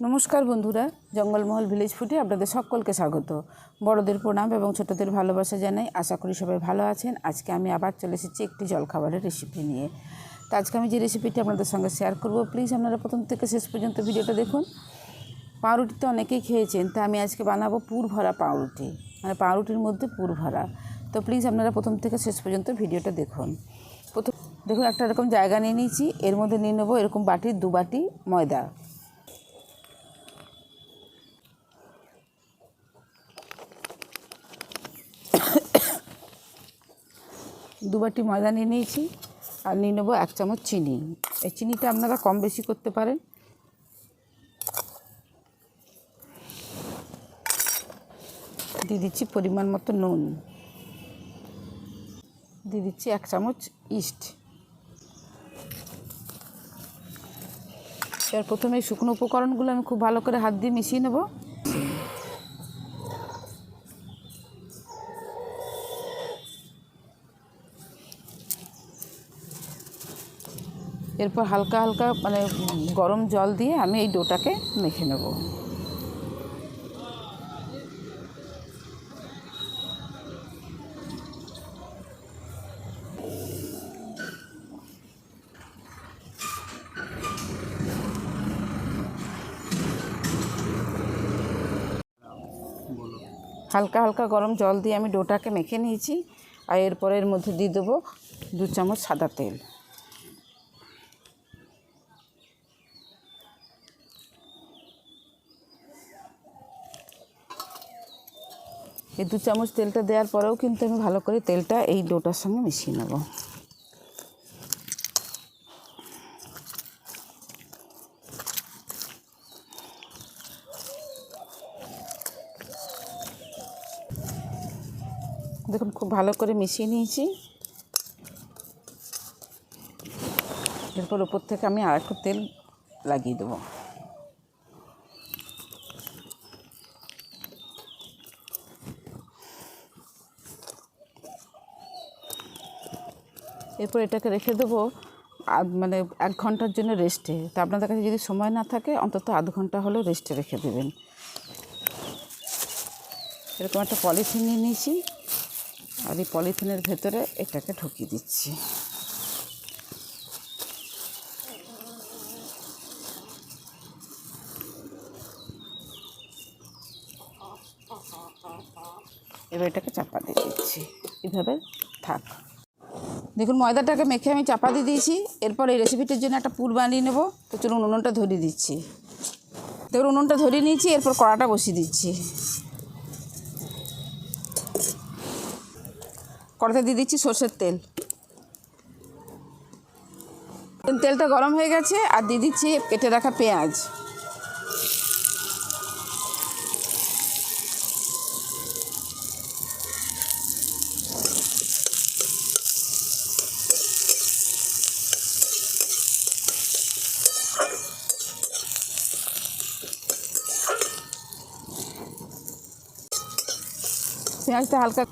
নমস্কার বন্ধুরা, জঙ্গলমহল ভিলেজ ফুডে আপনাদের সকলকে স্বাগত। বড়দের প্রণাম এবং ছোটদের ভালোবাসা জানাই। আশা করি সবাই ভালো আছেন। আজকে আমি আবার চলে এসেছি একটি জলখাবারের রেসিপি নিয়ে। তো আজকে আমি যে রেসিপিটি আপনাদের সঙ্গে শেয়ার করব, প্লিজ আপনারা প্রথম থেকে শেষ পর্যন্ত ভিডিওটা দেখুন। পাউরুটি তো অনেকেই খেয়েছেন, তা আমি আজকে বানাবো পুর ভরা পাউরুটি, মানে পাউরুটির মধ্যে পুর ভরা। তো প্লিজ আপনারা প্রথম থেকে শেষ পর্যন্ত ভিডিওটা দেখুন। দেখুন, একটা এরকম জায়গা নিয়ে নিয়েছি, এর মধ্যে নিয়ে নেবো এরকম বাটির 2 বাটি ময়দা। দু বাটি ময়দা নিয়ে নিয়েছি আর নিয়ে নেবো 1 চামচ চিনি। এই চিনিটা আপনারা কম বেশি করতে পারেন। দিয়ে দিচ্ছি পরিমাণ মতো নুন, দিয়ে দিচ্ছি 1 চামচ ইস্ট। এবার প্রথমে এই শুকনো উপকরণগুলো আমি খুব ভালো করে হাত দিয়ে মিশিয়ে নেব। এরপর হালকা হালকা মানে গরম জল দিয়ে আমি এই ডোটাকে মেখে নেব। হালকা হালকা গরম জল দিয়ে আমি ডোটাকে মেখে নিয়েছি। আর এরপর এর মধ্যে দিয়ে দেবো 2 চামচ সাদা তেল। এই 2 চামচ তেলটা দেওয়ার পরেও কিন্তু আমি ভালো করে তেলটা এই ডোটার সঙ্গে মিশিয়ে নেব। দেখুন, খুব ভালো করে মিশিয়ে নিয়েছি। এরপর উপর থেকে আমি আর একটু তেল লাগিয়ে দেবো। এরপর এটাকে রেখে দেবো মানে 1 ঘন্টার জন্য রেস্টে। তা আপনাদের কাছে যদি সময় না থাকে অন্তত আধ ঘন্টা হলেও রেস্টে রেখে দেবেন। এরকম একটা পলিথিন নিয়ে নিয়েছি আর এই পলিথিনের ভেতরে এটাকে ঢুকিয়ে দিচ্ছি। এবার এটাকে চাপা দিয়ে দিচ্ছি, এভাবে থাক। দেখুন, ময়দাটাকে মেখে আমি চাপা দিয়ে দিয়েছি। এরপর এই রেসিপিটির জন্য একটা পুর বানিয়ে নেব। তো চলুন উনুনটা ধরিয়ে দিচ্ছি। দেখুন, উনুনটা ধরিয়ে নিয়েছি। এরপর কড়াটা বসিয়ে দিচ্ছি। কড়াতে দিয়ে দিচ্ছি সরষের তেল। তেলটা গরম হয়ে গেছে আর দিয়ে দিচ্ছি কেটে রাখা পেঁয়াজ। পেঁয়াজটা হালকা,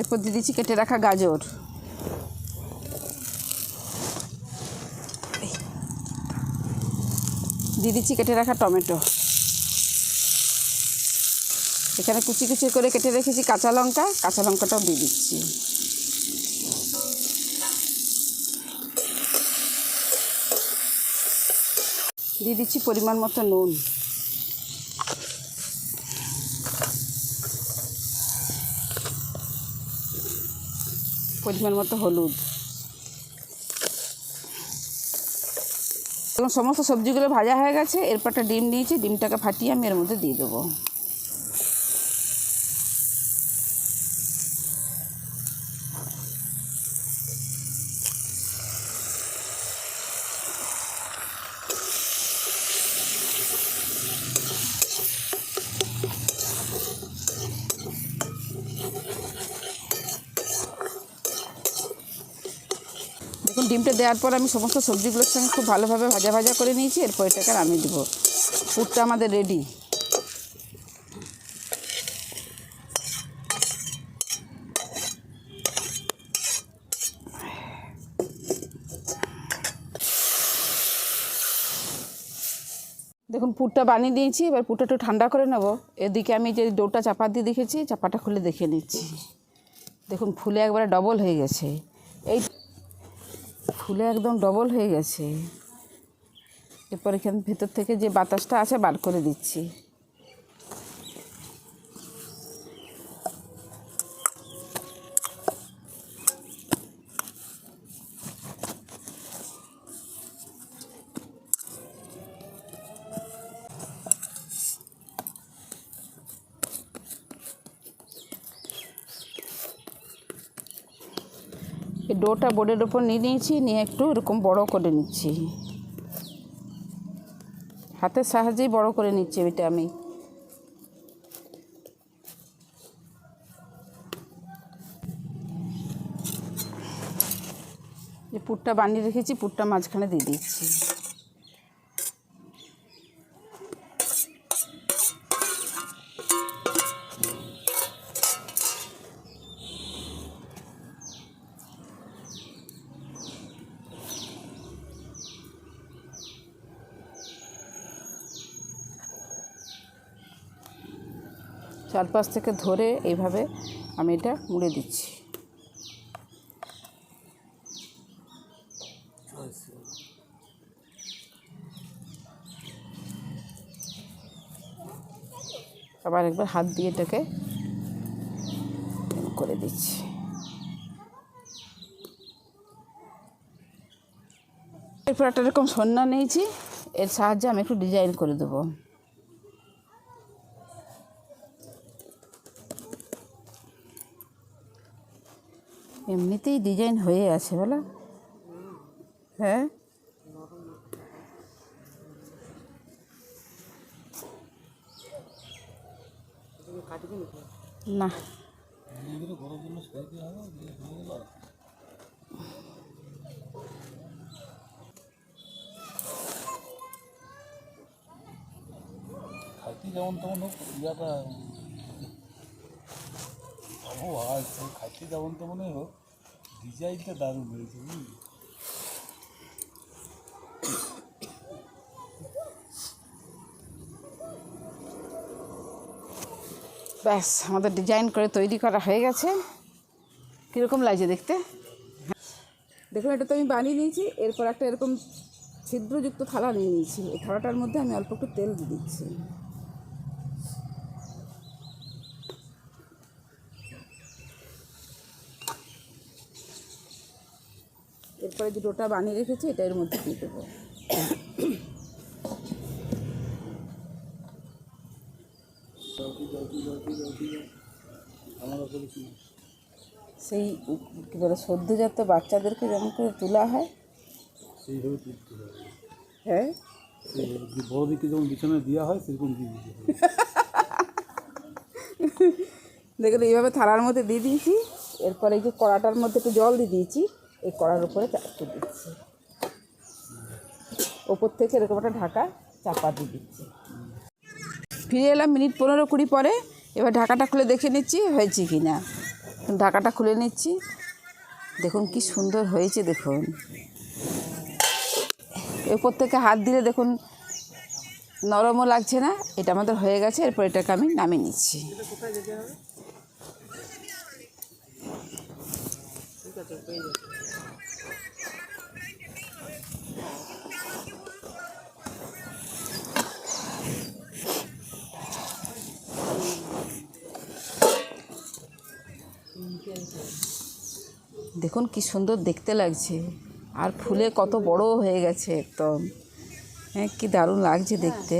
এরপর দিয়ে দিচ্ছি কেটে রাখা গাজর। দিয়ে দিচ্ছি কেটে রাখা টমেটো। এখানে কুচি কুচি করে কেটে রেখেছি কাঁচা লঙ্কা, কাঁচা লঙ্কাটাও দিয়ে দিচ্ছি। দিয়ে দিচ্ছি পরিমাণ মতো নুন। পরিমাণ মতো হলুদ। এবং সমস্ত সবজিগুলো ভাজা হয়ে গেছে। এরপর একটা ডিম নিয়েছি, ডিমটাকে ফাটিয়ে আমি এর মধ্যে দিয়ে দেবো। দেখুন, ডিমটা দেওয়ার পর আমি সমস্ত সবজিগুলোর সঙ্গে খুব ভালোভাবে ভাজা ভাজা করে নিয়েছি। এরপর এটাকে নামিয়ে দেবো। পুরটা আমাদের রেডি। দেখুন পুরটা বানিয়ে দিয়েছি, এবার পুরটা একটু ঠান্ডা করে নেব। এদিকে আমি যে ডোটা চাপা দিয়ে দেখেছি, চাপাটা খুলে দেখে নিচ্ছি। দেখুন ফুলে একবারে ডবল হয়ে গেছে, এই ফুলে একদম ডবল হয়ে গেছে। এরপর এখানে ভেতর থেকে যে বাতাসটা আছে বার করে দিচ্ছি। এই ডোটা বোর্ডের ওপর নিয়ে নিয়েছি, নিয়ে একটু এরকম বড় করে নিচ্ছি। হাতের সাহায্যেই বড় করে নিচ্ছি এটা আমি। যে পুরটা বানিয়ে রেখেছি, পুরটা মাঝখানে দিয়ে দিচ্ছি। চারপাশ থেকে ধরে এইভাবে আমি এটা মুড়ে দিচ্ছি। আবার একবার হাত দিয়ে এটাকে করে দিচ্ছি। এরপর একটা এরকম সন্না নিয়েছি, এর সাহায্যে আমি একটু ডিজাইন করে দেবো। এমনিতেই ডিজাইন হয়ে আছে বলো, হ্যাঁ। না খাইতে যেমন তেমন হোক, ইয়াটা খাইতে যেমন তেমনই হোক, ডিজাইনটা দারুণ হয়েছে। ব্যাস, আমাদের ডিজাইন করে তৈরি করা হয়ে গেছে। কীরকম লাগছে দেখতে? দেখুন, এটা তো আমি বানিয়ে নিয়েছি। এরপর একটা এরকম ছিদ্রযুক্ত থালা নিয়ে নিয়েছি। এই থালাটার মধ্যে আমি অল্প একটু তেল দিয়ে দিচ্ছি। এরপরে যে ডোটা বানিয়ে রেখেছি এটা এর মধ্যে দিয়ে দেবো। সেই কী বলে সদ্যজাত বাচ্চাদেরকে যেমন করে তোলা হয় সেইভাবে তুলতে হবে। হ্যাঁ, বড়দিকে যেমন বিছানায় দেওয়া হয় সেরকম দিয়ে দিতে হবে। দেখুন এইভাবে থালার মধ্যে দিয়ে দিয়েছি। এরপরে এই যে কড়াটার মধ্যে একটু জল দিয়ে দিয়েছি, এই কড়ার উপরে চাপতে দিচ্ছি। ওপর থেকে এরকম একটা ঢাকা চাপা দিয়ে দিচ্ছি। ফিরে এলাম মিনিট 15-20 পরে। এবার ঢাকাটা খুলে দেখে নিচ্ছি হয়েছে কি না। ঢাকাটা খুলে নিচ্ছি। দেখুন কি সুন্দর হয়েছে। দেখুন এরপর থেকে হাত দিলে দেখুন নরমও লাগছে না। এটা আমাদের হয়ে গেছে। এরপর এটাকে আমি নামিয়ে নিচ্ছি। দেখুন কি সুন্দর দেখতে লাগছে, আর ফুলে কত বড় হয়ে গেছে একদম। হ্যাঁ, কি দারুণ লাগছে দেখতে।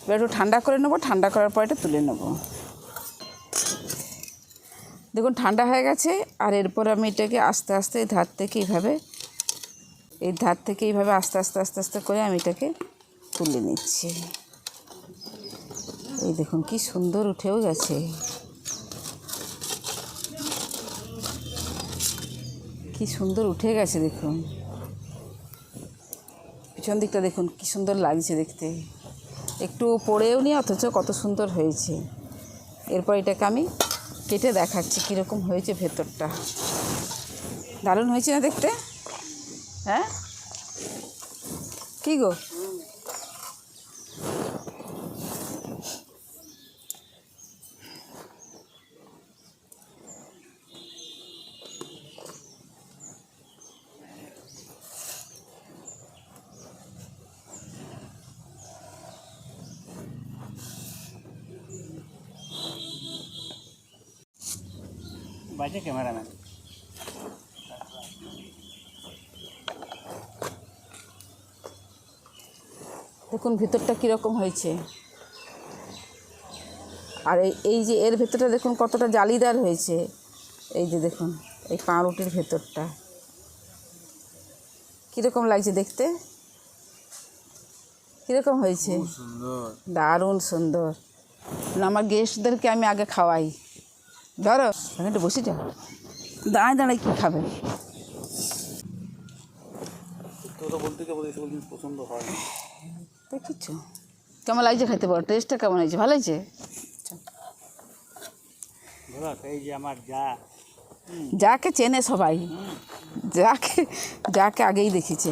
এবার একটু ঠান্ডা করে নেবো। ঠান্ডা করার পর এটা তুলে নেবো। দেখুন ঠান্ডা হয়ে গেছে। আর এরপর আমি এটাকে আস্তে আস্তে এই ধার থেকে এইভাবে আস্তে আস্তে আস্তে আস্তে করে আমি এটাকে তুলে নিচ্ছি। এই দেখুন কি সুন্দর উঠেও গেছে। কি সুন্দর উঠে গেছে দেখুন। পিছন দিকটা দেখুন কি সুন্দর লাগছে দেখতে। একটু পড়েও নি, অথচ কত সুন্দর হয়েছে। এরপর এটাকে আমি কেটে দেখাচ্ছি কীরকম হয়েছে ভেতরটা। দারুণ হয়েছে না দেখতে? হ্যাঁ, কী গো? বাজে ক্যামেরাম্যান। দেখুন ভিতরটা কীরকম হয়েছে, আর এই যে এর ভেতরটা দেখুন কতটা জালিদার হয়েছে। এই যে দেখুন এই পাউরুটির ভেতরটা কীরকম লাগছে দেখতে, কীরকম হয়েছে? দারুণ সুন্দর। না, আমার গেস্টদেরকে আমি আগে খাওয়াই। ধরো এখানে একটু বসে যাও, দাঁড়ায় দাঁড়ায় কী খাবে? তোরা বলতে কে বলে এসব জিনিস পছন্দ হয় না। দেখেছ কেমন লাগছে খেতে? বলো টেস্টটা কেমন হয়েছে? ভালো হয়েছে? ধরো এই যে আমার যা যাকে চেনে সবাই, যাকে আগেই দেখেছে।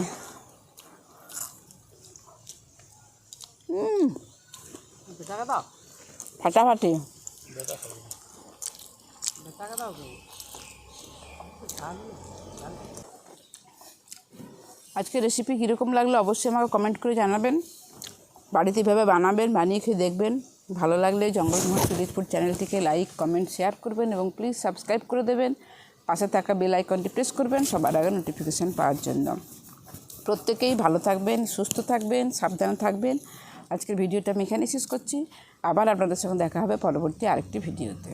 ফাটাফাটি। আজকের রেসিপি কীরকম লাগলো অবশ্যই আমাকে কমেন্ট করে জানাবেন। বাড়িতে এভাবে বানাবেন, বানিয়ে খেয়ে দেখবেন। ভালো লাগলে জঙ্গলমহল ভিলেজ ফুড চ্যানেলটিকে লাইক, কমেন্ট, শেয়ার করবেন এবং প্লিজ সাবস্ক্রাইব করে দেবেন। পাশে থাকা বেল আইকনটি প্রেস করবেন সবার আগে নোটিফিকেশান পাওয়ার জন্য। প্রত্যেকেই ভালো থাকবেন, সুস্থ থাকবেন, সাবধানে থাকবেন। আজকের ভিডিওটা আমি এখানেই শেষ করছি। আবার আপনাদের সঙ্গে দেখা হবে পরবর্তী আরেকটি ভিডিওতে।